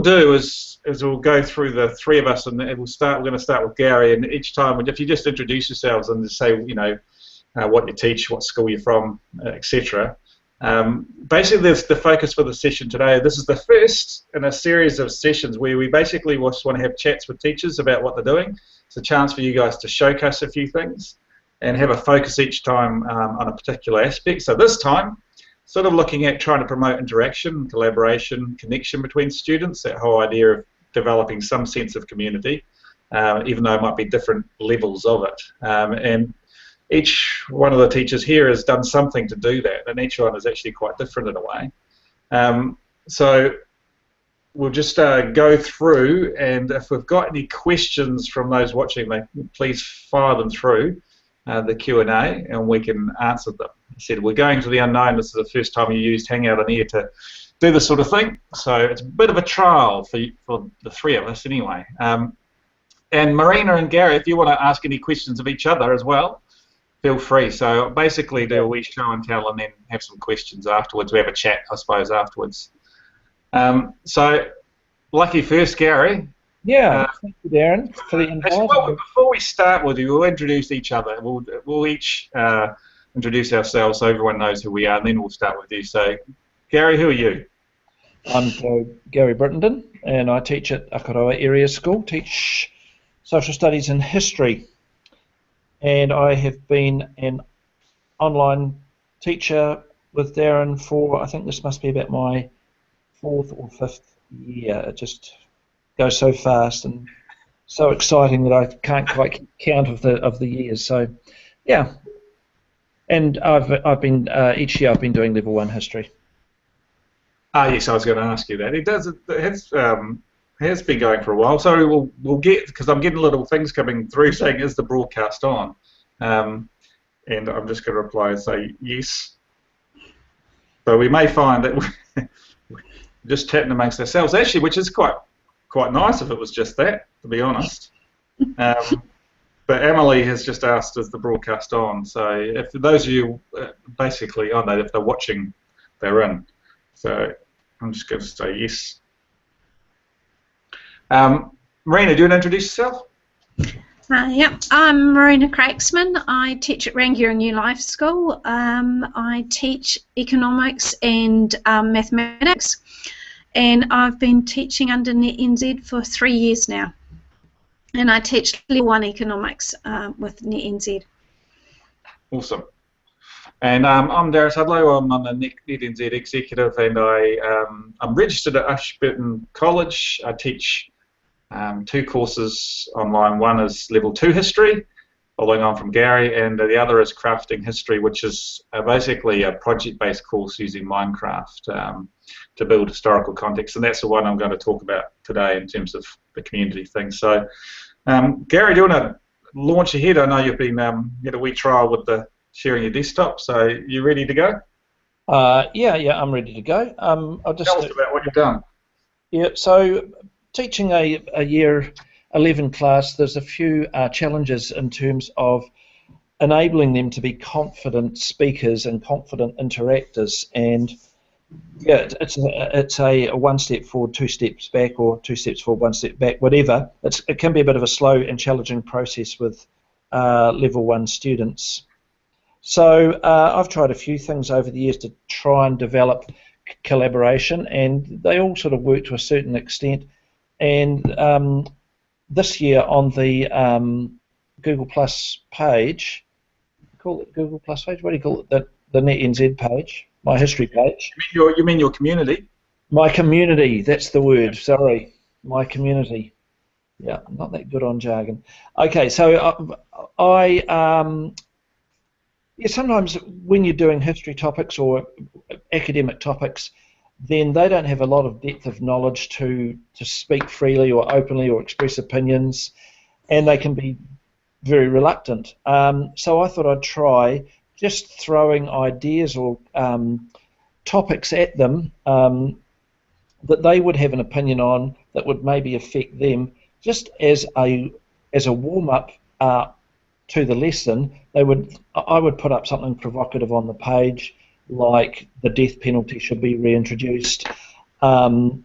Do is we'll go through the three of us, and we're going to start with Garry, and each time, if you just introduce yourselves and just say, what you teach, what school you're from, etc. Basically, the focus for the session today. This is the first in a series of sessions where we basically just want to have chats with teachers about what they're doing. It's a chance for you guys to showcase a few things and have a focus each time on a particular aspect. So this time, sort of looking at trying to promote interaction, collaboration, connection between students, that whole idea of developing some sense of community, even though it might be different levels of it. And each one of the teachers here has done something to do that, and each one is actually quite different in a way. So we'll just go through, and if we've got any questions from those watching, please fire them through the Q&A, and we can answer them. I said we're going to the unknown. This is the first time you used Hangout on here to do this sort of thing, so it's a bit of a trial for the three of us anyway. And Marina and Garry, if you want to ask any questions of each other as well, feel free. So basically do a wee show and tell and then have some questions afterwards. We have a chat, I suppose, afterwards. So lucky first, Garry. Yeah, thank you, Darren, for the invite. Well, before we start with you, we'll introduce each other. We'll each introduce ourselves so everyone knows who we are, and then we'll start with you. So, Garry, who are you? I'm Garry Brittenden, and I teach at Akaroa Area School, teach social studies and history. And I have been an online teacher with Darren for, I think this must be about my 4th or 5th year. It just goes so fast and so exciting that I can't quite keep count of the years. So, yeah. And I've been each year I've been doing level 1 history. Yes, I was going to ask you that. It has been going for a while. So we'll get, because I'm getting little things coming through saying, is the broadcast on? And I'm just going to reply and say yes. So we may find that we're just chatting amongst ourselves, actually, which is quite nice if it was just that, to be honest. But Emily has just asked, is the broadcast on? So if those of you, basically, I know if they're watching, they're in. So I'm just going to say yes. Marina, do you want to introduce yourself? Yeah, I'm Marina Krijgsman. I teach at Rangiora New Life School. I teach economics and mathematics, and I've been teaching under NetNZ for 3 years now. And I teach level 1 economics with NetNZ. Awesome. And I'm Darius Hudlow. I'm the NetNZ executive, and I'm registered at Ashburton College. I teach 2 courses online. One is level 2 history, following on from Garry, and the other is crafting history, which is basically a project-based course using Minecraft to build historical context, and that's the one I'm going to talk about today in terms of the community thing. So, Garry, do you want to launch ahead? I know you've been had a wee trial with the sharing your desktop, so you ready to go? Yeah, I'm ready to go. I'll just tell us about what you've done. Yeah, so teaching a year 11 class, there's a few challenges in terms of enabling them to be confident speakers and confident interactors, and yeah, it's a 1 step forward, 2 steps back, or 2 steps forward, 1 step back, whatever. It can be a bit of a slow and challenging process with level 1 students. So I've tried a few things over the years to try and develop collaboration, and they all sort of work to a certain extent. And this year on the Google Plus page, call it Google Plus page. What do you call it? The NetNZ page, my history page. You mean your community? My community. That's the word. Sorry, my community. Yeah, I'm not that good on jargon. Okay, so yeah, sometimes when you're doing history topics or academic topics, then they don't have a lot of depth of knowledge to speak freely or openly or express opinions, and they can be very reluctant. So I thought I'd try just throwing ideas or topics at them that they would have an opinion on that would maybe affect them, just as a warm-up to the lesson. I would put up something provocative on the page, like the death penalty should be reintroduced, and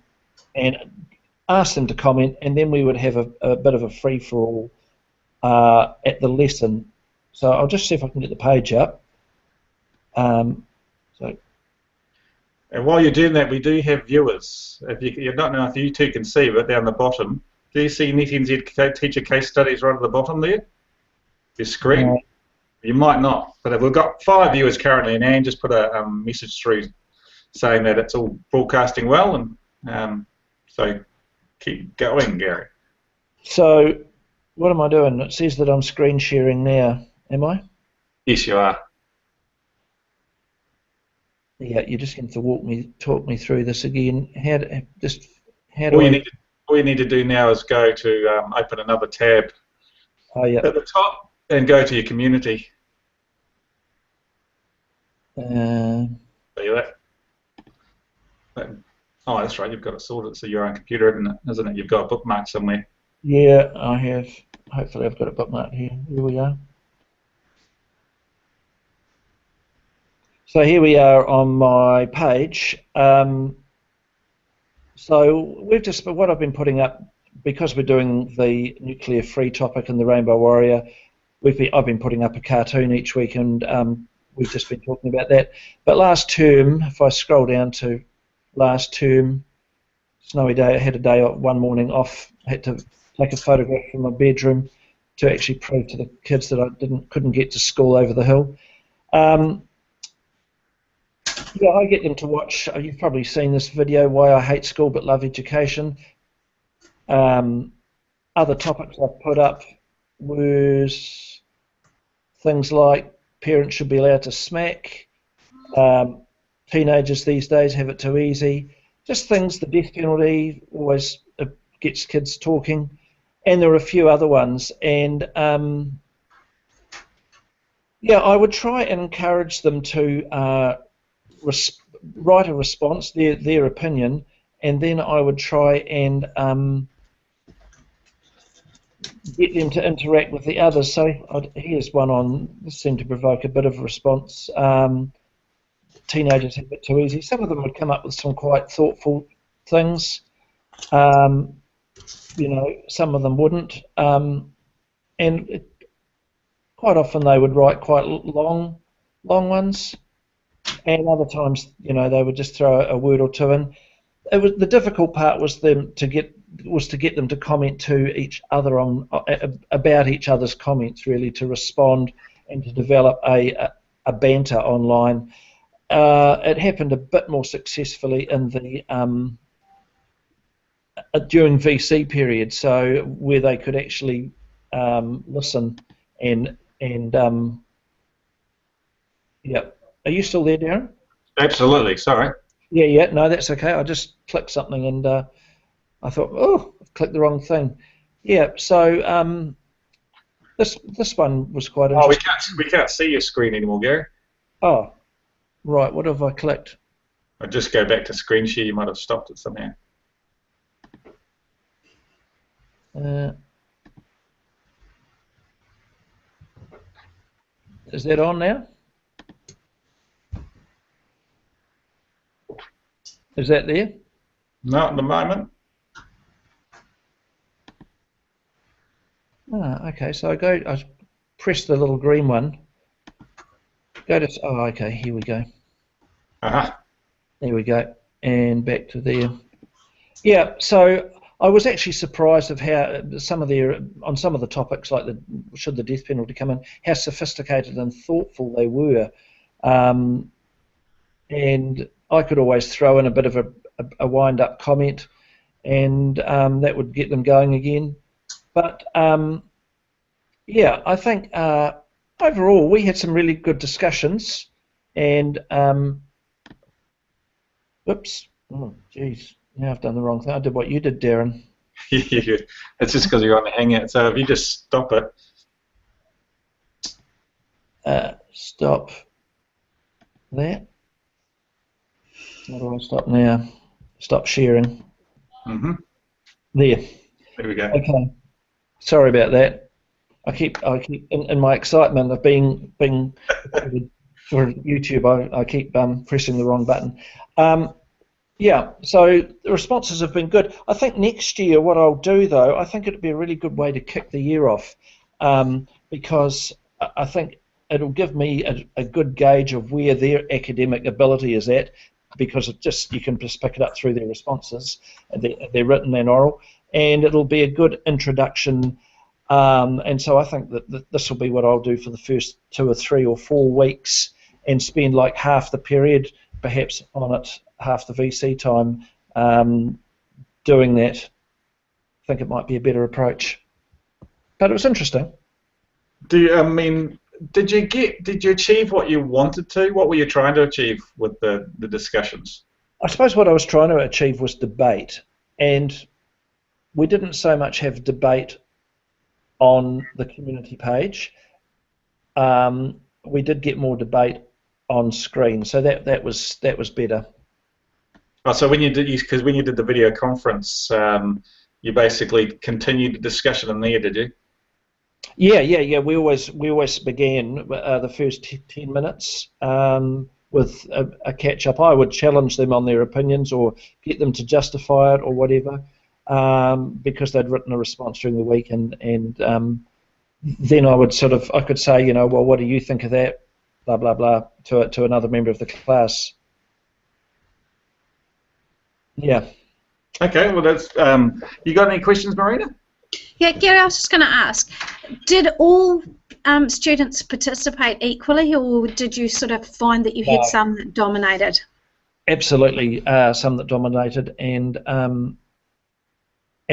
ask them to comment, and then we would have a bit of a free-for-all at the lesson. So I'll just see if I can get the page up. And while you're doing that, we do have viewers. If you don't know if you two can see, but down the bottom, do you see NetNZ teacher case studies right at the bottom there? Your screen? You might not, but we've got 5 viewers currently, and Anne just put a message through saying that it's all broadcasting well, and so keep going, Garry. So what am I doing? It says that I'm screen sharing now. Am I? Yes, you are. Yeah, you're just going to talk me through this again. All you need to do now is go to open another tab at the top and go to your community. See that? Oh, that's right. You've got it sorted. So your own computer, isn't it? You've got a bookmark somewhere. Yeah, I have. Hopefully, I've got a bookmark here. Here we are. So here we are on my page. So what I've been putting up, because we're doing the nuclear free topic and the Rainbow Warrior, I've been putting up a cartoon each week, and we've just been talking about that. But last term, if I scroll down to last term, snowy day, I had a day one morning off. I had to take a photograph from my bedroom to actually prove to the kids that I couldn't get to school over the hill. Yeah, I get them to watch. You've probably seen this video, Why I Hate School But Love Education. Other topics I've put up was things like parents should be allowed to smack, teenagers these days have it too easy, just things, the death penalty always gets kids talking, and there are a few other ones. And yeah, I would try and encourage them to write a response, their opinion, and then I would try and get them to interact with the others. So here's one on, this seemed to provoke a bit of a response. Teenagers have it too easy. Some of them would come up with some quite thoughtful things. You know, some of them wouldn't. And quite often they would write quite long ones. And other times, you know, they would just throw a word or two in. The difficult part was to get them to comment to each other about each other's comments, really, to respond and to develop a banter online. It happened a bit more successfully in the during VC period, so where they could actually listen and yeah. Are you still there, Darren? Absolutely, sorry. Yeah, no, that's okay. I just clicked something and I thought, oh, I've clicked the wrong thing. Yeah, so this one was quite interesting. Oh, we can't see your screen anymore, Garry. Oh, right. What have I clicked? I'll just go back to screen share. You might have stopped it somehow. Is that on now? Is that there? Not at the moment. Okay, so I press the little green one. Go to, oh, okay, here we go. There we go, and back to there. Yeah, so I was actually surprised of how on some of the topics, like should the death penalty come in, how sophisticated and thoughtful they were. And I could always throw in a bit of a wind-up comment, and that would get them going again. But yeah, I think overall we had some really good discussions. And whoops, oh jeez, now I've done the wrong thing. I did what you did, Darren. It's just because you're on the Hangout. So if you just stop it. Stop that. How do I stop now? Stop sharing. Mm-hmm. There we go. Okay. Sorry about that. I keep in my excitement of being for YouTube. I keep pressing the wrong button. Yeah, so the responses have been good. I think next year what I'll do, though, I think it'd be a really good way to kick the year off, because I think it'll give me a good gauge of where their academic ability is at, because you can just pick it up through their responses, their written and oral, and it'll be a good introduction. And so I think that this will be what I'll do for the first 2 or 3 or 4 weeks, and spend like half the period, perhaps on it, half the VC time, doing that. I think it might be a better approach. But it was interesting. Did you achieve what you wanted to? What were you trying to achieve with the discussions? I suppose what I was trying to achieve was debate, and we didn't so much have debate on the community page. We did get more debate on screen, so that was better. Oh, so when you did the video conference, you basically continued the discussion in there, did you? Yeah. We always began the first 10 minutes with a catch up. I would challenge them on their opinions or get them to justify it or whatever, because they'd written a response during the week, and then I could say, well, what do you think of that? Blah blah blah to another member of the class. Yeah. Okay. Well, that's. You got any questions, Marina? Yeah, Garry, I was just going to ask, did all students participate equally, or did you sort of find that you had some that dominated? Absolutely, some that dominated, and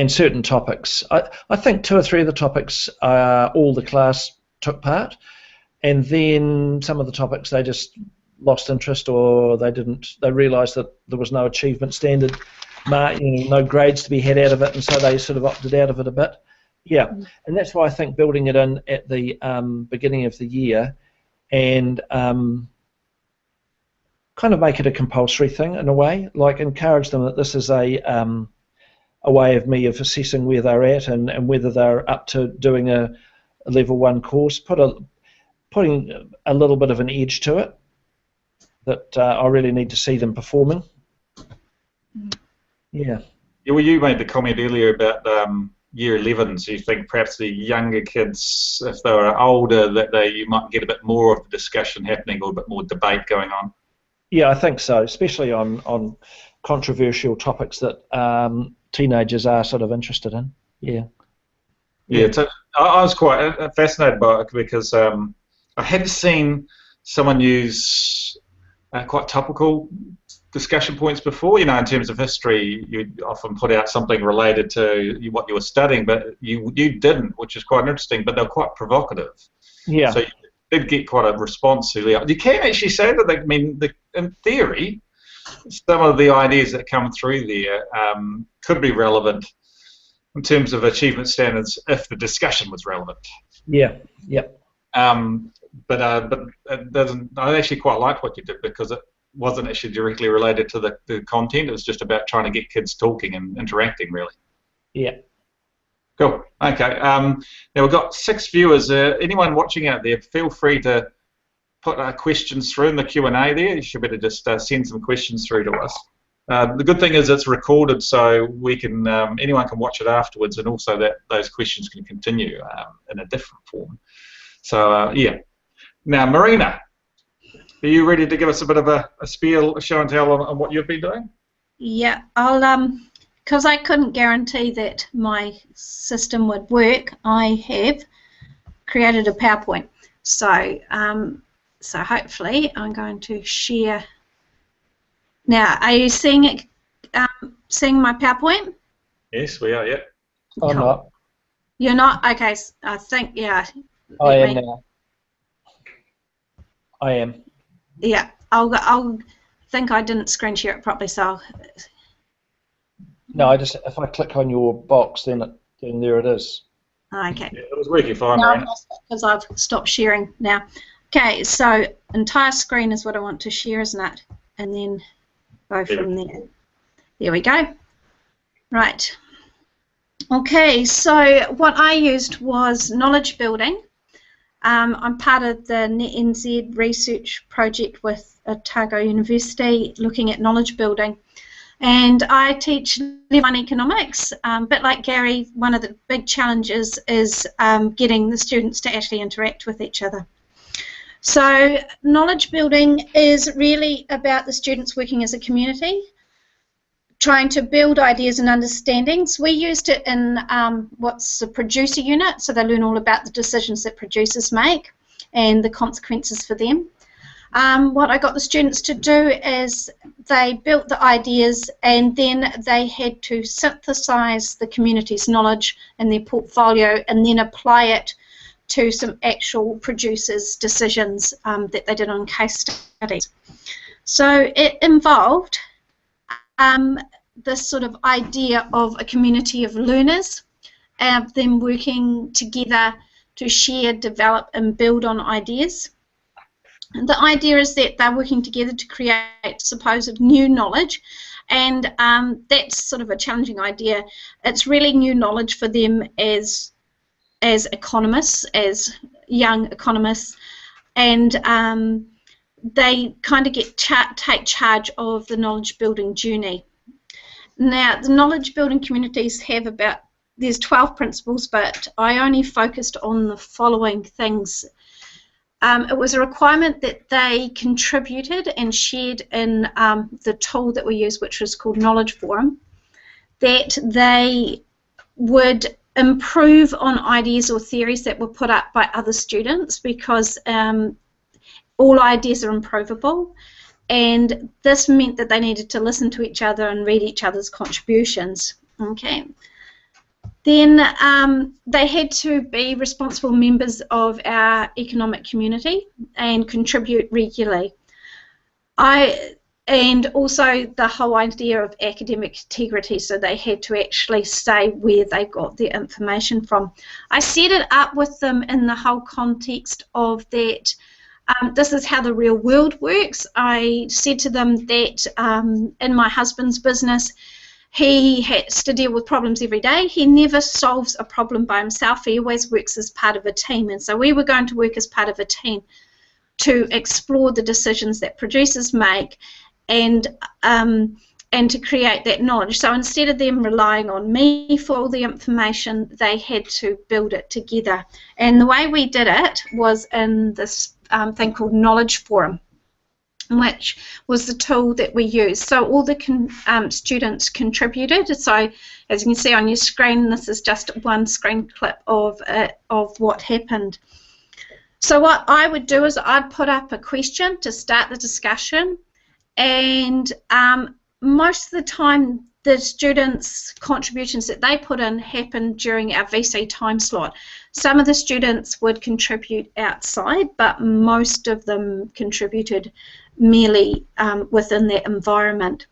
certain topics. I think 2 or 3 of the topics all the class took part, and then some of the topics they just lost interest, or they realised that there was no achievement standard, no grades to be had out of it, and so they sort of opted out of it a bit. Yeah, and that's why I think building it in at the beginning of the year, and kind of make it a compulsory thing in a way, like encourage them that this is a way of me of assessing where they're at and whether they're up to doing a level 1 course, putting a little bit of an edge to it, that I really need to see them performing. Yeah. Well, you made the comment earlier about year 11s. You think perhaps the younger kids, if they were older, that you might get a bit more of the discussion happening or a bit more debate going on? Yeah, I think so, especially on controversial topics that teenagers are sort of interested in. Yeah. Yeah, so I was quite fascinated by it because I had seen someone use quite topical discussion points before. In terms of history, you'd often put out something related to what you were studying, but you didn't, which is quite interesting, but they're quite provocative. Yeah. So you did get quite a response. You can actually say that, in theory, some of the ideas that come through there could be relevant in terms of achievement standards if the discussion was relevant. Yeah, yep. But it doesn't. I actually quite liked what you did because it wasn't actually directly related to the content. It was just about trying to get kids talking and interacting, really. Yeah. Cool. Okay. Now we've got 6 viewers. Anyone watching out there, feel free to put questions through in the Q&A there. You should better just send some questions through to us. The good thing is it's recorded, so we can anyone can watch it afterwards, and also that those questions can continue in a different form. So yeah. Now, Marina, are you ready to give us a bit of a spiel, a show and tell on what you've been doing? Yeah, I'll because I couldn't guarantee that my system would work. I have created a PowerPoint, so so hopefully I'm going to share. Now, are you seeing it? Seeing my PowerPoint? Yes, we are. Yeah. I'm not. You're not? Okay. I think I am now. I am. Yeah. I'll think I didn't screen share it properly, so. No, if I click on your box, then there it is. Okay. Yeah, it was working fine, now Marina. because I've stopped sharing now. Okay, so entire screen is what I want to share, isn't it? And then go from there. There we go. Right. Okay, so what I used was knowledge building. I'm part of the NetNZ research project with Otago University looking at knowledge building. And I teach level 1 economics. A bit like Garry, one of the big challenges is getting the students to actually interact with each other. So knowledge building is really about the students working as a community, trying to build ideas and understandings. We used it in what's the producer unit, so they learn all about the decisions that producers make and the consequences for them. What I got the students to do is they built the ideas, and then they had to synthesize the community's knowledge in their portfolio and then apply it to some actual producers' decisions that they did on case studies. So it involved this sort of idea of a community of learners, them working together to share, develop and build on ideas. And the idea is that they're working together to create supposed new knowledge, and that's sort of a challenging idea. It's really new knowledge for them as economists, as young economists, and they kind of take charge of the knowledge building journey. Now, the knowledge building communities have there's 12 principles, but I only focused on the following things. It was a requirement that they contributed and shared in the tool that we use, which was called Knowledge Forum, that they would improve on ideas or theories that were put up by other students, because all ideas are improvable, and this meant that they needed to listen to each other and read each other's contributions. Okay. Then they had to be responsible members of our economic community and contribute regularly. And also the whole idea of academic integrity, so they had to actually say where they got their information from. I set it up with them in the whole context of that this is how the real world works. I said to them that in my husband's business, he has to deal with problems every day. He never solves a problem by himself. He always works as part of a team. And so we were going to work as part of a team to explore the decisions that producers make and to create that knowledge. So instead of them relying on me for all the information, they had to build it together. And the way we did it was in this thing called Knowledge Forum, which was the tool that we used. So all the students contributed. So as you can see on your screen, this is just one screen clip of what happened. So what I would do is I'd put up a question to start the discussion, and most of the time the students' contributions that they put in happened during our VC time slot. Some of the students would contribute outside, but most of them contributed merely within that environment.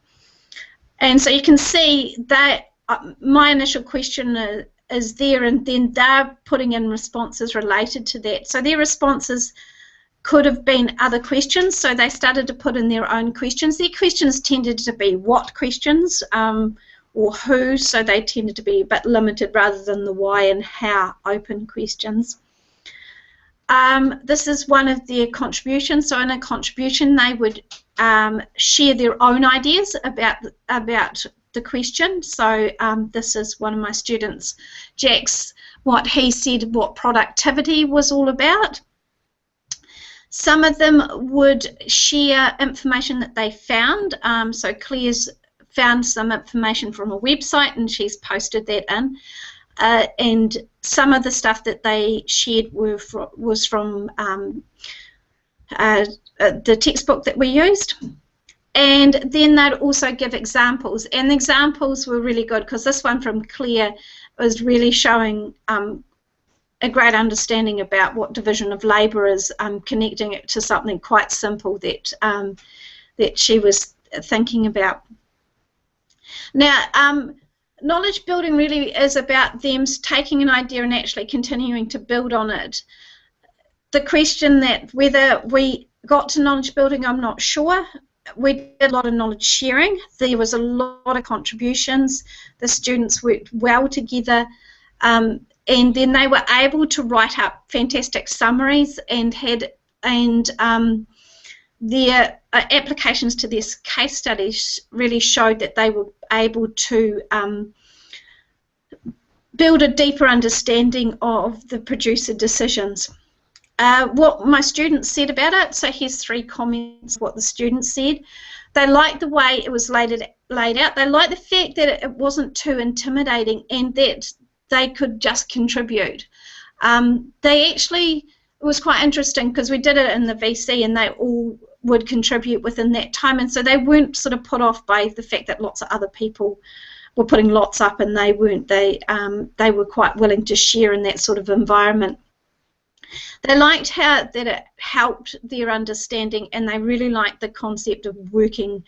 And so you can see that my initial question is there, and then they're putting in responses related to that. So their responses could have been other questions, so they started to put in their own questions. Their questions tended to be what questions or who, so they tended to be a bit limited rather than the why and how open questions. This is one of their contributions. So in a contribution they would share their own ideas about the question. So this is one of my students, Jack's, what he said what productivity was all about. Some of them would share information that they found. So Claire's found some information from a website and she's posted that in. And some of the stuff that they shared was from the textbook that we used. And then they'd also give examples. And the examples were really good, because this one from Claire was really showing a great understanding about what division of labour is, connecting it to something quite simple that that she was thinking about. Now, knowledge building really is about them taking an idea and actually continuing to build on it. The question that whether we got to knowledge building, I'm not sure. We did a lot of knowledge sharing. There was a lot of contributions. The students worked well together. And then they were their applications to this case studies really showed that they were able to build a deeper understanding of the producer decisions. What my students said about it, so here's 3 comments what the students said. They liked the way it was laid out. They liked the fact that it wasn't too intimidating and that they could just contribute. They actually, it was quite interesting because we did it in the VC and they all would contribute within that time, and so they weren't sort of put off by the fact that lots of other people were putting lots up and they weren't. They were quite willing to share in that sort of environment. They liked how that it helped their understanding, and they really liked the concept of working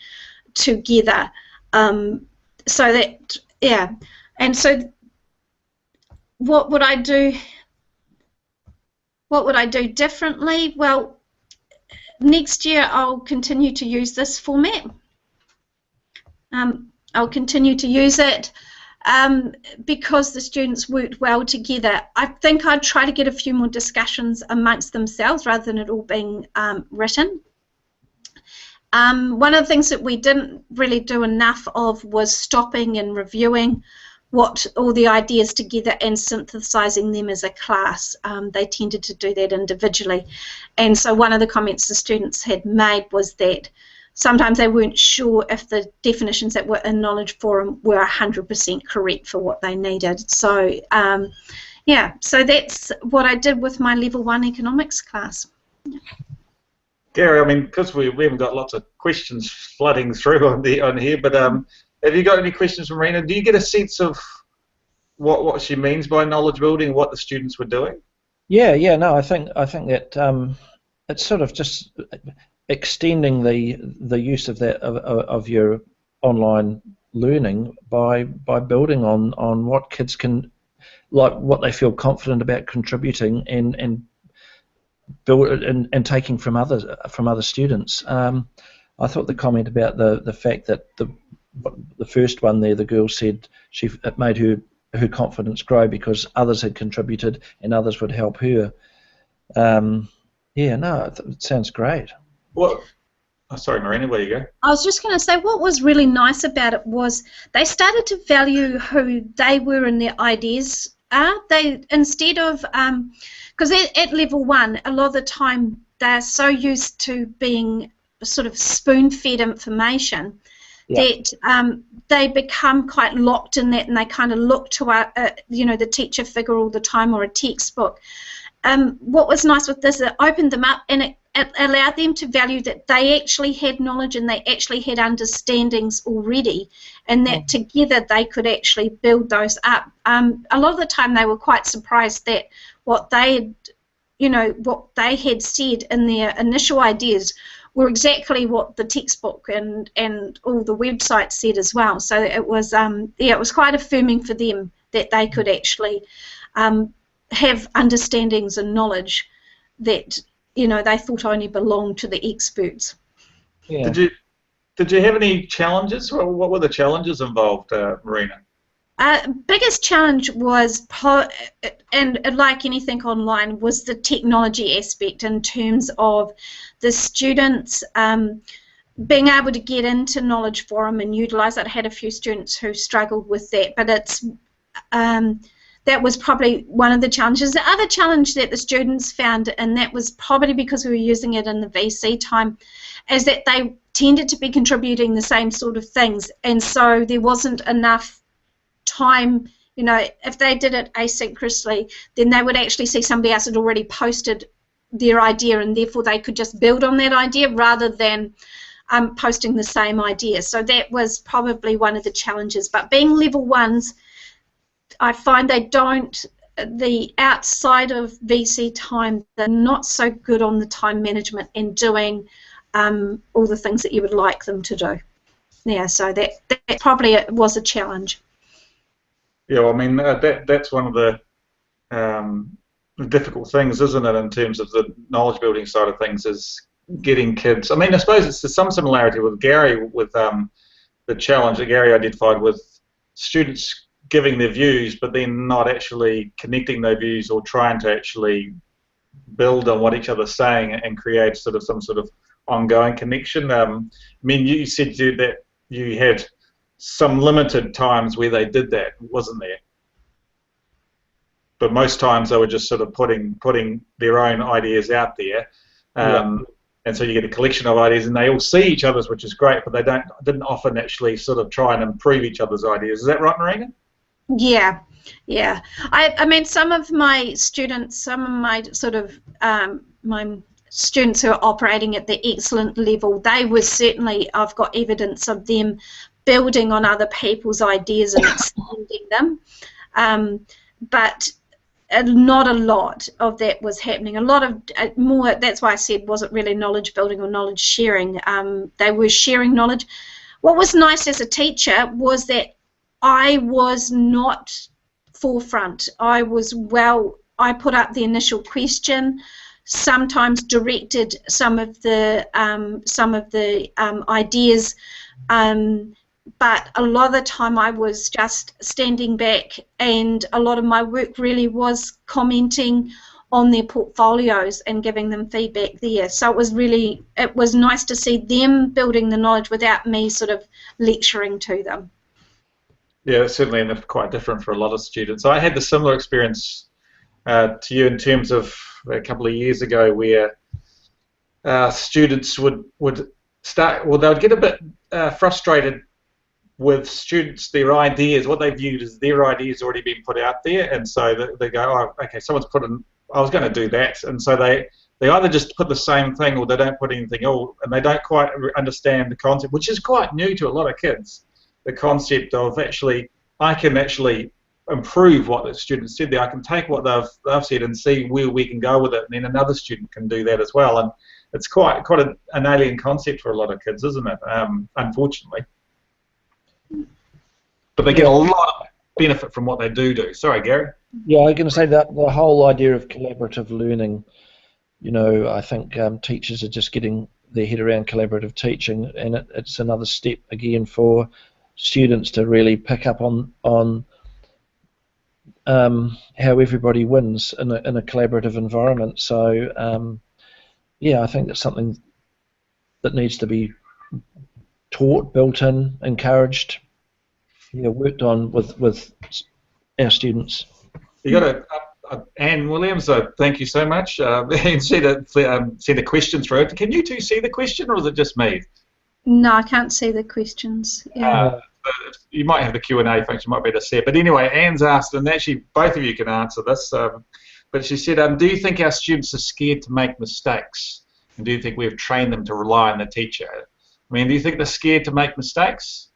together. So that, yeah, and so what would I do? What would I do differently? Well, next year I'll continue to use this format. I'll continue to use it because the students worked well together. I think I'd try to get a few more discussions amongst themselves rather than it all being written. One of the things that we didn't really do enough of was stopping and reviewing what all the ideas together and synthesizing them as a class. They tended to do that individually, and so one of the comments the students had made was that sometimes they weren't sure if the definitions that were in Knowledge Forum were 100% correct for what they needed. So yeah, so that's what I did with my Level 1 economics class. Garry, I mean, because we haven't got lots of questions flooding through on here, but have you got any questions from Marina? Do you get a sense of what she means by knowledge building, what the students were doing? Yeah, no, I think that it's sort of just extending the use of that of your online learning by building on what kids can, like what they feel confident about contributing and build and taking from other students. I thought the comment about the fact that the first one there, the girl said it made her confidence grow because others had contributed and others would help her. Yeah, no, it sounds great. What? Oh, sorry, Marina, where you go? I was just going to say what was really nice about it was they started to value who they were and their ideas are. They, instead of, because at Level 1, a lot of the time they're so used to being sort of spoon-fed information that they become quite locked in that, and they kind of look to the teacher figure all the time or a textbook. What was nice with this, it opened them up and it allowed them to value that they actually had knowledge and they actually had understandings already, and that together they could actually build those up. A lot of the time they were quite surprised that what they had said in their initial ideas were exactly what the textbook and all the websites said as well. So it was it was quite affirming for them that they could actually have understandings and knowledge that they thought only belonged to the experts. Yeah. Did you have any challenges? What were the challenges involved, Marina? Biggest challenge was, and like anything online, was the technology aspect in terms of the students being able to get into Knowledge Forum and utilise it. I had a few students who struggled with that, but it's that was probably one of the challenges. The other challenge that the students found, and that was probably because we were using it in the VC time, is that they tended to be contributing the same sort of things, and so there wasn't enough time. If they did it asynchronously, then they would actually see somebody else had already posted their idea, and therefore they could just build on that idea rather than posting the same idea. So that was probably one of the challenges. But being Level 1s, I find the outside of VC time, they're not so good on the time management and doing all the things that you would like them to do. Yeah, so that probably was a challenge. Yeah, well, I mean, that's one of the difficult things, isn't it, in terms of the knowledge building side of things, is getting kids. I mean, I suppose it's some similarity with Garry, with the challenge that Garry identified with students giving their views, but then not actually connecting their views or trying to actually build on what each other's saying and create some sort of ongoing connection? I mean, you said that you had some limited times where they did that, wasn't there? But most times they were just sort of putting their own ideas out there, and so you get a collection of ideas, and they all see each other's, which is great, but they didn't often actually sort of try and improve each other's ideas. Is that right, Marina? Yeah. I mean, some of my students, my students who are operating at the excellent level, they were certainly, I've got evidence of them building on other people's ideas and extending them. But not a lot of that was happening. A lot of more, that's why I said, wasn't really knowledge building or knowledge sharing. They were sharing knowledge. What was nice as a teacher was that I was not forefront. I put up the initial question, sometimes directed some of the ideas, but a lot of the time I was just standing back, and a lot of my work really was commenting on their portfolios and giving them feedback there. So it was nice to see them building the knowledge without me sort of lecturing to them. Yeah, certainly, and it's quite different for a lot of students. I had the similar experience to you in terms of a couple of years ago, where students would start, well, they would get a bit frustrated with students, their ideas, what they viewed as their ideas already been put out there, and so they go, oh, okay, someone's put in, I was going to do that, and so they either just put the same thing or they don't put anything at all, and they don't quite understand the concept, which is quite new to a lot of kids, the concept of actually, I can actually improve what the student said there. I can take what they've said and see where we can go with it, and then another student can do that as well, and it's quite an alien concept for a lot of kids, isn't it? Unfortunately. But they get a lot of benefit from what they do. Sorry, Gary. Yeah, I'm going to say that the whole idea of collaborative learning, I think teachers are just getting their head around collaborative teaching, and it's another step again for students to really pick up on how everybody wins in a collaborative environment. So, yeah, I think that's something that needs to be taught, built in, encouraged, worked on with our students. You got Anne Williams, thank you so much. And send a question through. Can you two see the question, or is it just me? No, I can't see the questions. Yeah. You might have the Q&A function, might be able to see it. But anyway, Anne's asked, and actually both of you can answer this, but she said, do you think our students are scared to make mistakes? And do you think we've trained them to rely on the teacher? I mean, do you think they're scared to make mistakes?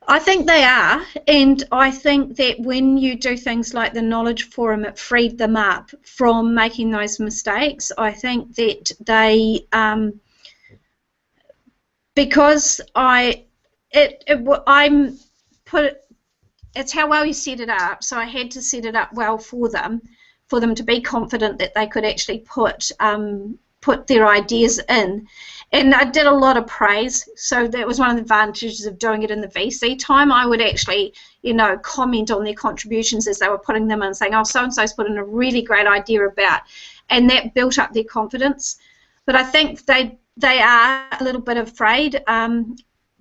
I think they are, and I think that when you do things like the Knowledge Forum, it freed them up from making those mistakes. I think that they, because it's how well you set it up, so I had to set it up well for them to be confident that they could actually put their ideas in. And I did a lot of praise, so that was one of the advantages of doing it in the VC time. I would actually, comment on their contributions as they were putting them in, saying, oh, so-and-so's put in a really great idea about, and that built up their confidence. But I think they are a little bit afraid.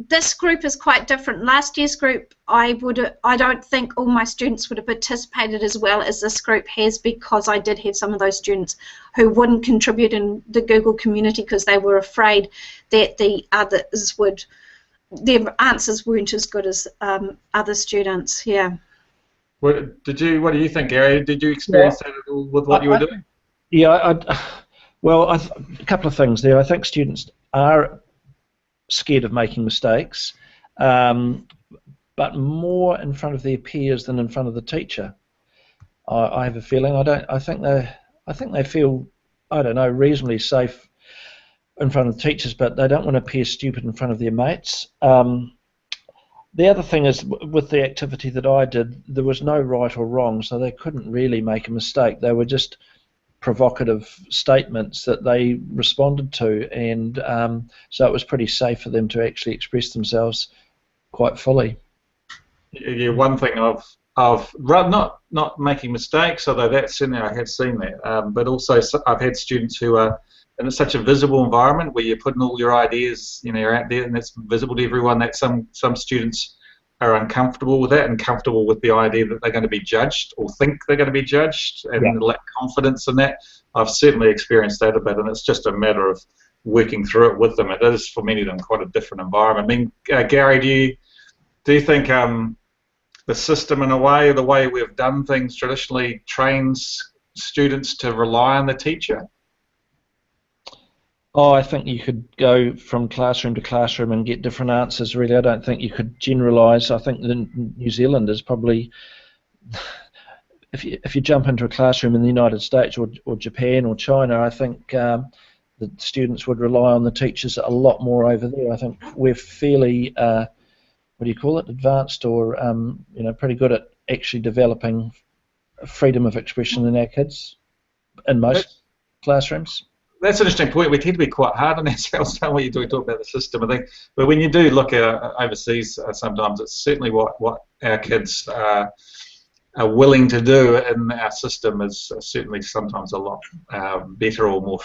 This group is quite different. Last year's group, I don't think all my students would have participated as well as this group has, because I did have some of those students who wouldn't contribute in the Google community because they were afraid that the others their answers weren't as good as other students. Yeah. What do you think, Gary? Did you experience that at all with what you were doing? Yeah. A couple of things there. I think students are scared of making mistakes, but more in front of their peers than in front of the teacher. I have a feeling. I think they feel, I don't know, reasonably safe in front of teachers, but they don't want to appear stupid in front of their mates. The other thing is, with the activity that I did, there was no right or wrong, so they couldn't really make a mistake. They were just provocative statements that they responded to, and so it was pretty safe for them to actually express themselves quite fully. Yeah, one thing of not making mistakes, although that's in there, I have seen that, but also I've had students who are and it's such a visible environment where you're putting all your ideas, you're out there and it's visible to everyone, that some students are uncomfortable with that and comfortable with the idea that they're going to be judged or think they're going to be judged and lack confidence in that. I've certainly experienced that a bit, and it's just a matter of working through it with them. It is, for many of them, quite a different environment. I mean, Gary, do you think the system, in a way, the way we've done things traditionally, trains students to rely on the teacher? Oh, I think you could go from classroom to classroom and get different answers, really. I don't think you could generalise. I think New Zealand is probably, if you jump into a classroom in the United States or Japan or China, I think the students would rely on the teachers a lot more over there. I think we're fairly, what do you call it, advanced, or pretty good at actually developing freedom of expression in our kids in most classrooms. That's an interesting point. We tend to be quite hard on ourselves, don't we? You talk about the system, I think. But when you do look overseas, sometimes it's certainly what our kids are willing to do in our system is certainly sometimes a lot better, or more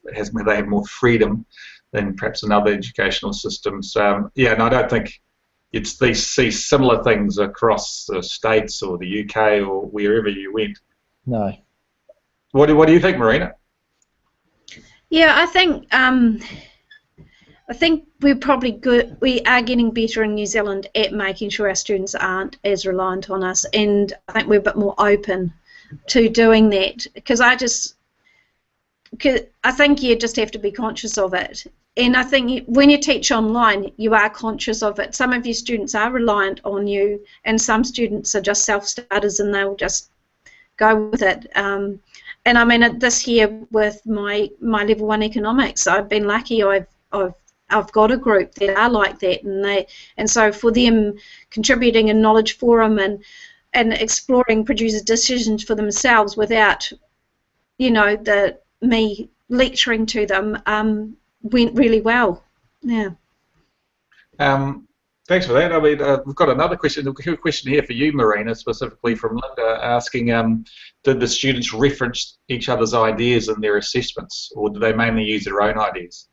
they have more freedom than perhaps in other educational systems. And I don't think you'd see similar things across the States or the UK or wherever you went. No. What do you think, Marina? Yeah, I think we're probably good. We are getting better in New Zealand at making sure our students aren't as reliant on us, and I think we're a bit more open to doing that. Because I think you just have to be conscious of it. And I think when you teach online, you are conscious of it. Some of your students are reliant on you, and some students are just self-starters and they'll just go with it. And I mean, this year with my level 1 economics, I've been lucky. I've got a group that are like that, and so for them contributing in knowledge forum and exploring producer decisions for themselves without, me lecturing to them, went really well. Yeah. Thanks for that. I mean, we've got another question. A question here for you, Marina, specifically from Linda, asking, did the students reference each other's ideas in their assessments, or do they mainly use their own ideas?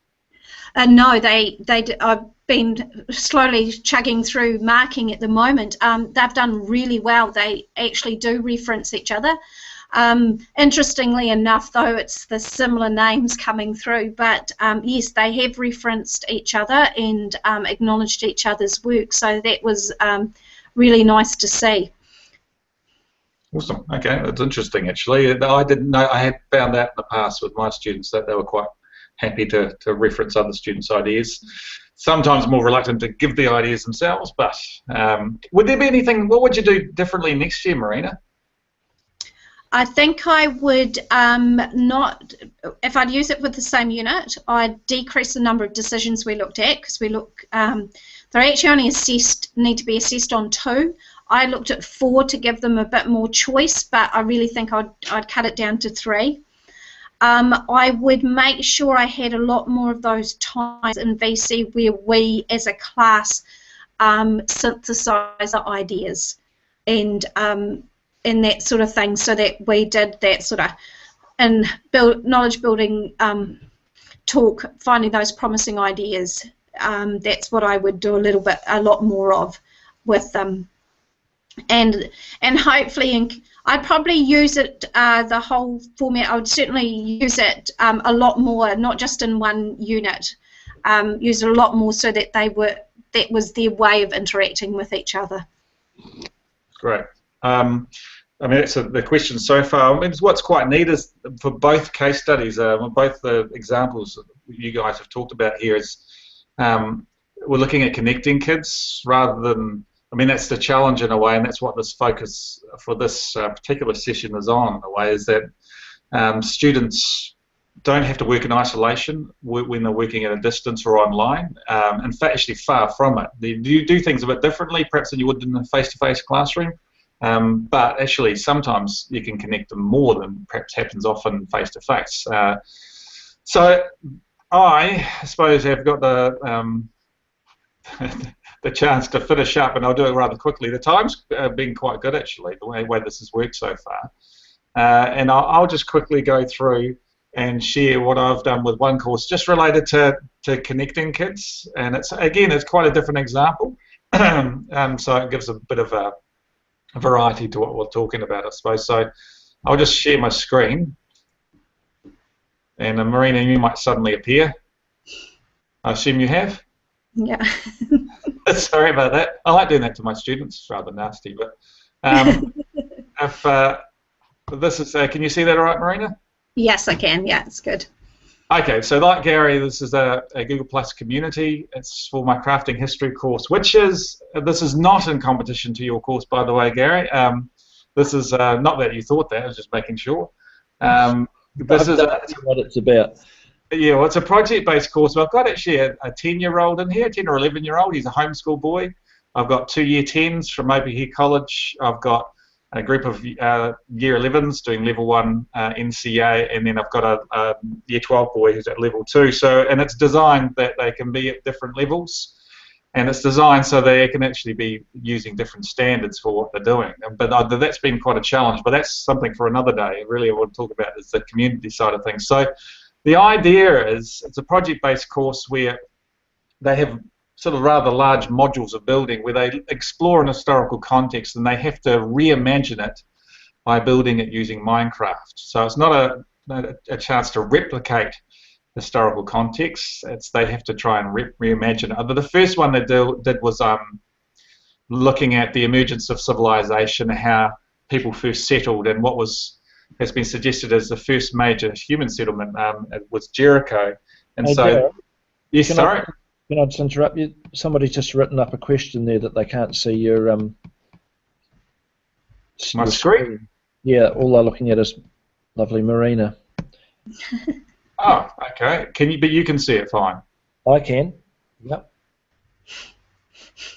No, I've been slowly chugging through marking at the moment. They've done really well. They actually do reference each other. Interestingly enough, though, it's the similar names coming through, but yes, they have referenced each other and acknowledged each other's work, so that was really nice to see. Awesome. Okay, that's interesting, actually. I didn't know. I had found out in the past with my students that they were quite happy to reference other students' ideas. Sometimes more reluctant to give the ideas themselves, but would there be anything, what would you do differently next year, Marina? I think I would not, if I'd use it with the same unit, I'd decrease the number of decisions we looked at, because they're actually only need to be assessed on 2. I looked at 4 to give them a bit more choice, but I really think I'd cut it down to 3. I would make sure I had a lot more of those times in VC where we as a class synthesize our ideas and that sort of thing, so that we did that sort of knowledge building talk, finding those promising ideas. That's what I would do a lot more of with them. And hopefully, I'd probably use it, the whole format. I would certainly use it a lot more, not just in one unit. Use it a lot more so that that was their way of interacting with each other. Great. I mean, that's the question so far. I mean, what's quite neat is for both case studies, both the examples that you guys have talked about here, is we're looking at connecting kids rather than. I mean, that's the challenge in a way, and that's what this focus for this particular session is on, in a way, is that students don't have to work in isolation when they're working at a distance or online. In fact, actually far from it. You do things a bit differently, perhaps, than you would in a face-to-face classroom, but actually sometimes you can connect them more than perhaps happens often face-to-face. So I suppose I've got the chance to finish up, and I'll do it rather quickly. The time's been quite good, actually, the way this has worked so far. And I'll just quickly go through and share what I've done with one course just related to connecting kids, and it's quite a different example. So it gives a bit of a variety to what we're talking about, I suppose. So I'll just share my screen, and Marina, you might suddenly appear. I assume you have? Yeah. Sorry about that. I like doing that to my students. It's rather nasty, but if this is, can you see that all right, Marina? Yes, I can. Yeah, it's good. Okay, so like Garry, this is a Google Plus community. It's for my crafting history course, this is not in competition to your course, by the way, Garry. This is not that you thought that, I was just making sure. This is what it's about. Yeah, well, it's a project-based course. But I've got actually a 10-year-old in here, 10 or 11-year-old. He's a homeschool boy. I've got 2 Year 10s from Openhill College. I've got a group of Year 11s doing Level 1 NCA, and then I've got a Year 12 boy who's at Level 2. And it's designed that they can be at different levels, and it's designed so they can actually be using different standards for what they're doing. But that's been quite a challenge, but that's something for another day. Really, I want to talk about is the community side of things. So the idea is it's a project-based course where they have sort of rather large modules of building where they explore an historical context, and they have to reimagine it by building it using Minecraft. So it's not a chance to replicate historical context. They have to try and reimagine it. The first one they did was looking at the emergence of civilization, how people first settled, and what has been suggested as the first major human settlement was Jericho. And hey, so, Darren, yes, sorry? Can I just interrupt you? Somebody's just written up a question there that they can't see your my screen. Yeah, all they're looking at is lovely Marina. Oh, okay. But you can see it fine. I can. Yep.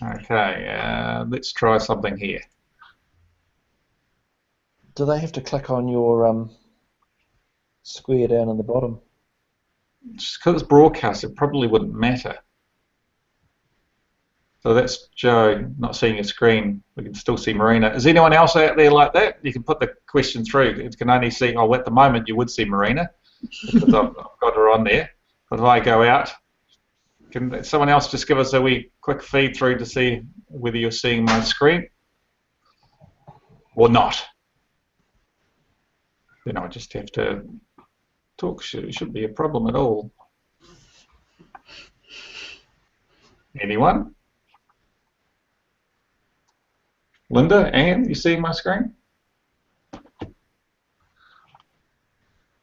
Okay. Let's try something here. Do they have to click on your square down in the bottom? Just because it's broadcast, it probably wouldn't matter. So that's Joe not seeing your screen. We can still see Marina. Is anyone else out there like that? You can put the question through. It can only see, at the moment you would see Marina because I've got her on there. But if I go out, can someone else just give us a wee quick feed through to see whether you're seeing my screen or not? Then I just have to talk. It shouldn't be a problem at all. Anyone? Linda, Anne, you seeing my screen?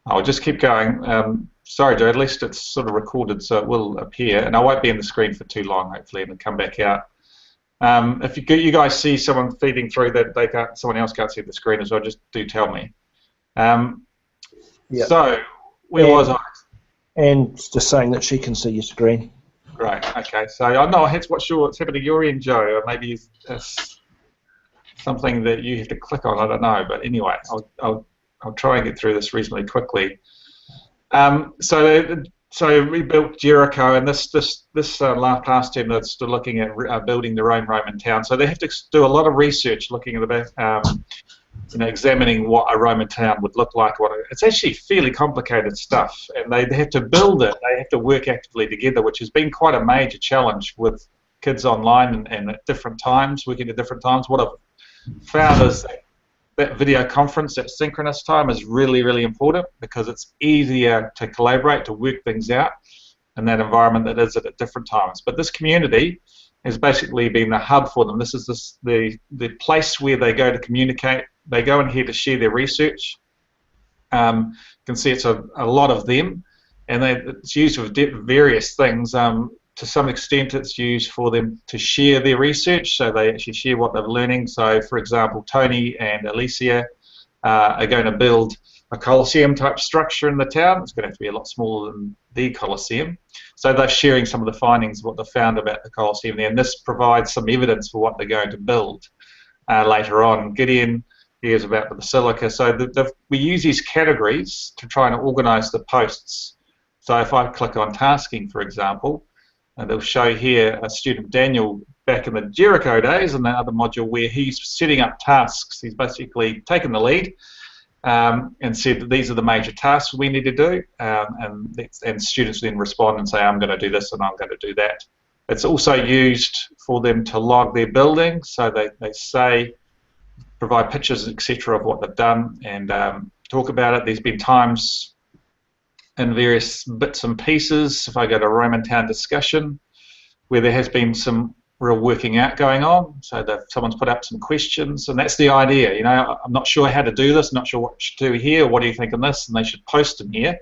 I'll just keep going. Sorry, Joe, at least it's sort of recorded, so it will appear, and I won't be in the screen for too long, hopefully, and it'll come back out. If you guys see someone feeding through that someone else can't see the screen as well, just do tell me. Yep. So, where was I? And just saying that she can see your screen. Great. Okay. So I know what's happening at your end, Joe. Or maybe it's something that you have to click on. I don't know. But anyway, I'll try and get through this reasonably quickly. So we built Jericho, and this last term they're still looking at building their own Roman town. So they have to do a lot of research, looking at the examining what a Roman town would look like. It's actually fairly complicated stuff, and they have to build it. They have to work actively together, which has been quite a major challenge with kids online and at different times, working at different times. What I've found is that video conference, that synchronous time, is really, really important because it's easier to collaborate, to work things out in that environment that is at different times. But this community has basically been the hub for them. This is the place where they go to communicate. They go in here to share their research. You can see it's a lot of them, and it's used for various things. To some extent, it's used for them to share their research, so they actually share what they're learning. So, for example, Tony and Alicia are going to build a Colosseum-type structure in the town. It's going to have to be a lot smaller than the Colosseum. So they're sharing some of the findings of what they found about the Colosseum there, and this provides some evidence for what they're going to build later on. Gideon hears about the Basilica. So we use these categories to try and organise the posts. So if I click on tasking, for example, and they'll show here a student, Daniel, back in the Jericho days in the other module where he's setting up tasks. He's basically taken the lead, and said that these are the major tasks we need to do, and students then respond and say, I'm going to do this and I'm going to do that. It's also used for them to log their building, so they say, provide pictures, etc. of what they've done and talk about it. There's been times in various bits and pieces, if I go to Roman Town discussion, where there has been some real working out going on, so that someone's put up some questions, and that's the idea. You know, I'm not sure how to do this, not sure what to do here, what do you think on this, and they should post them here,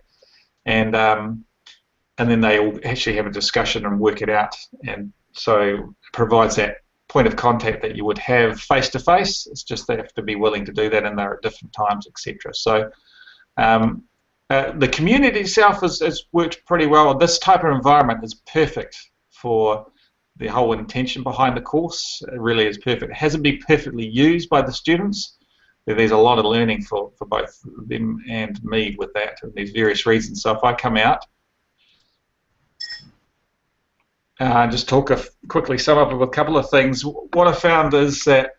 and then they all actually have a discussion and work it out, and so it provides that point of contact that you would have face to face. It's just they have to be willing to do that, and they're at different times, etc. So the community itself has worked pretty well. This type of environment is perfect for the whole intention behind the course. It really is perfect. It hasn't been perfectly used by the students. There's a lot of learning for both them and me with that, and there's various reasons. So if I come out, just talk quickly sum up with a couple of things. What I found is that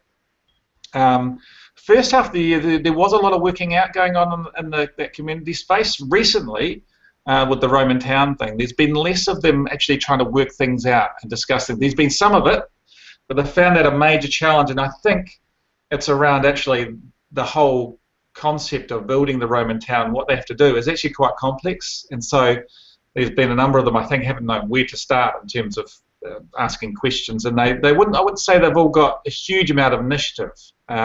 first half of the year there was a lot of working out going on in that community space. Recently, with the Roman Town thing, there's been less of them actually trying to work things out and discuss it. There's been some of it, but they found that a major challenge, and I think it's around actually the whole concept of building the Roman Town. What they have to do is actually quite complex, and so there's been a number of them I think haven't known where to start in terms of asking questions, and I wouldn't say they've all got a huge amount of initiative.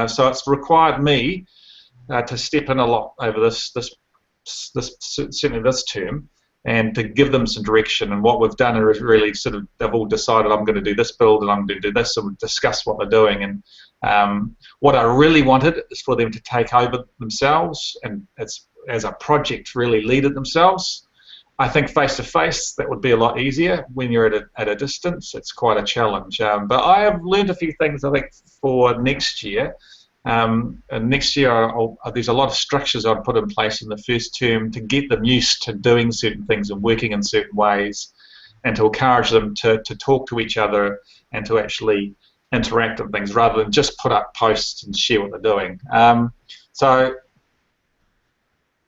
So it's required me to step in a lot over this certainly this term, and to give them some direction. And what we've done is really sort of, they've all decided I'm going to do this build and I'm going to do this, and we've discussed what they're doing. And what I really wanted is for them to take over themselves, and it's as a project really lead it themselves. I think face to face that would be a lot easier. When you're at a distance, it's quite a challenge. But I have learned a few things I think for next year. And next year there's a lot of structures I'd put in place in the first term to get them used to doing certain things and working in certain ways, and to encourage them to talk to each other and to actually interact on things rather than just put up posts and share what they're doing. Sorry,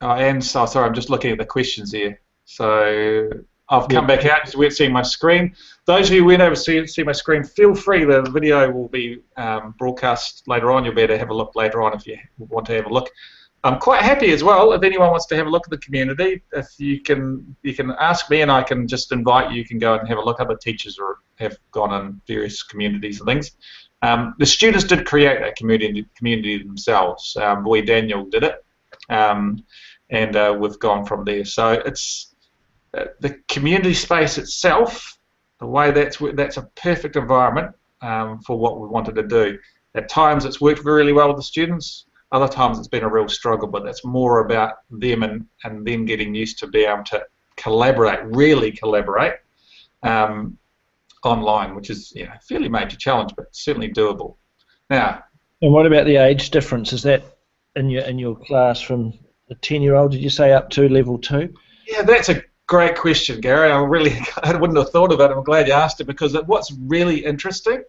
I'm just looking at the questions here. So I've come back out because we weren't seeing my screen. Those of you who weren't able to see my screen, feel free. The video will be broadcast later on. You'll be able to have a look later on if you want to have a look. I'm quite happy as well if anyone wants to have a look at the community. If you can ask me and I can just invite you. You can go and have a look. Other teachers have gone in various communities and things. The students did create that community themselves. Boy Daniel did it, and we've gone from there. So it's the community space itself, the way that's a perfect environment for what we wanted to do. At times it's worked really well with the students, other times it's been a real struggle, but that's more about them and them getting used to be able to really collaborate online, which is a fairly major challenge, but certainly doable. Now, and what about the age difference? Is that in your class from a 10-year-old, did you say, up to level 2? Yeah, that's a great question, Gary. I wouldn't have thought about it. I'm glad you asked it, because what's really interesting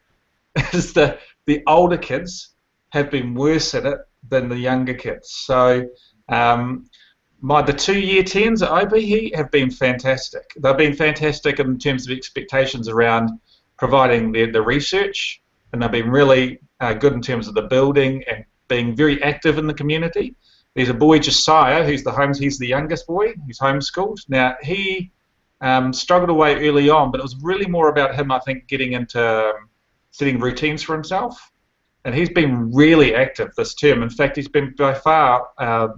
is the older kids have been worse at it than the younger kids. So the 2 year 10s at OBE have been fantastic. They've been fantastic in terms of expectations around providing the research, and they've been really good in terms of the building and being very active in the community. There's a boy, Josiah, he's the youngest boy, he's homeschooled. Now, he struggled away early on, but it was really more about him, I think, getting into setting routines for himself. And he's been really active this term. In fact, he's been by far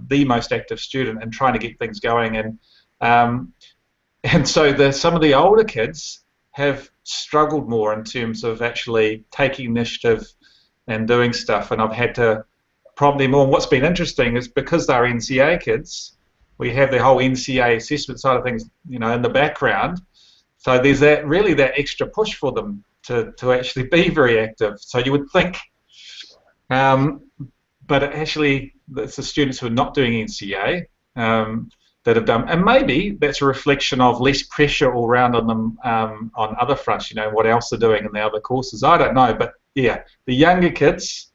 the most active student in trying to get things going. And so some of the older kids have struggled more in terms of actually taking initiative and doing stuff. And I've had to prompt them more. And what's been interesting is because they're NCA kids, we have the whole NCA assessment side of things, in the background. So there's that extra push for them to actually be very active. So you would think, but actually it's the students who are not doing NCA that have done, and maybe that's a reflection of less pressure all around on them on other fronts, what else they're doing in the other courses. I don't know, but yeah, the younger kids,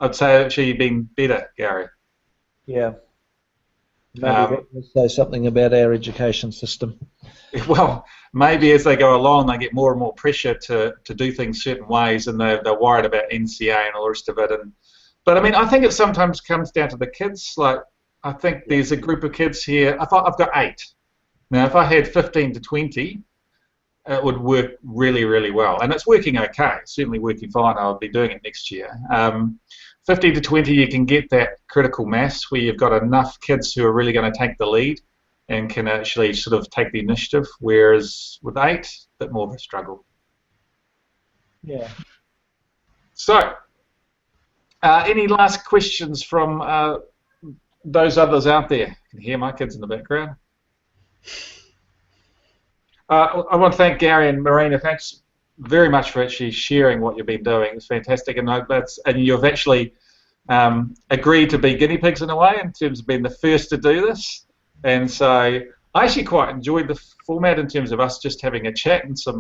I'd say, have actually been better, Gary. Yeah, Maybe that will say something about our education system. Well, maybe as they go along, they get more and more pressure to do things certain ways, and they're worried about NCA and all the rest of it. But I mean, I think it sometimes comes down to the kids. Like, I think there's a group of kids here. I've got 8. Now, if I had 15 to 20, it would work really, really well, and it's working okay. It's certainly working fine. I'll be doing it next year. 15 to 20, you can get that critical mass where you've got enough kids who are really going to take the lead and can actually sort of take the initiative, whereas with 8, a bit more of a struggle. Yeah. So, any last questions from those others out there? I can hear my kids in the background. I want to thank Garry and Marina. Thanks very much for actually sharing what you've been doing. It's fantastic, and you've actually agreed to be guinea pigs in a way in terms of being the first to do this. And so I actually quite enjoyed the format in terms of us just having a chat and some